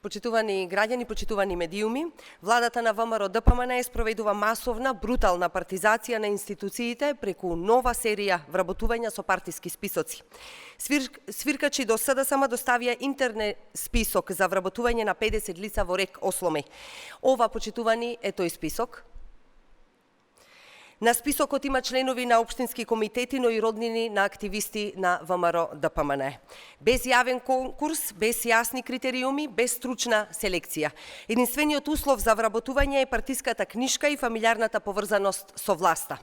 Почитувани граѓани, почитувани медиуми, владата на ВМРО ДПМН спроведува масовна, брутална партизација на институциите преку нова серија вработувања со партиски списоци. Свиркачи до СДСМ доставија интернет список за вработување на 50 лица во РЕК Осломеј. Ова, почитувани, е тој список. На списокот има членови на општински комитети, но и роднини на активисти на ВМРО ДПМН. Без јавен конкурс, без јасни критериуми, без стручна селекција. Единствениот услов за вработување е партиската книшка и фамилиарната поврзаност со власта.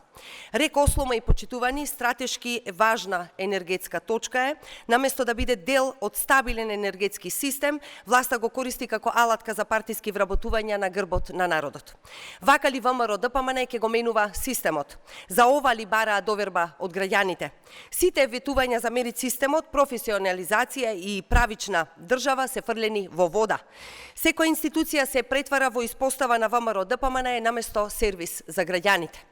РЕК Осломеј, почитувани, стратешки важна енергетска точка е, наместо да биде дел од стабилен енергетски систем, власта го користи како алатка за партиски вработувања на грбот на народот. Вака ли ВМРО ДПМН ќе го менува системот? За ова ли бараа доверба од граѓаните? Сите ветувања за мерит системот, професионализација и правична држава се фрлени во вода. Секоја институција се претвара во испостава на ВМРО ДПМН наместо сервис за граѓаните.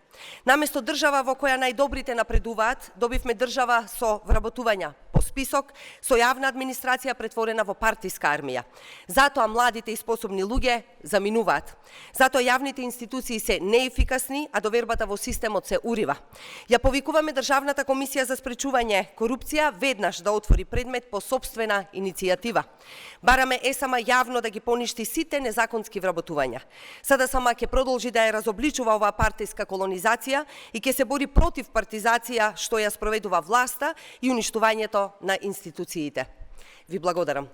Наместо држава во која најдобрите напредуваат, добивме држава со вработувања по список, со јавна администрација претворена во партиска армија. Затоа младите и способни луѓе заминуваат. Затоа јавните институции се неефикасни, а довербата во системот се урива. Ја повикуваме Државната комисија за спречување корупција веднаш да отвори предмет по сопствена иницијатива. Бараме ЕСМ јавно да ги поништи сите незаконски вработувања. СДСМ ќе продолжи да ја разобличува оваа партиска колонизација и ќе се бори против партизација што ја спроведува власта и уништувањето на институциите. Ви благодарам.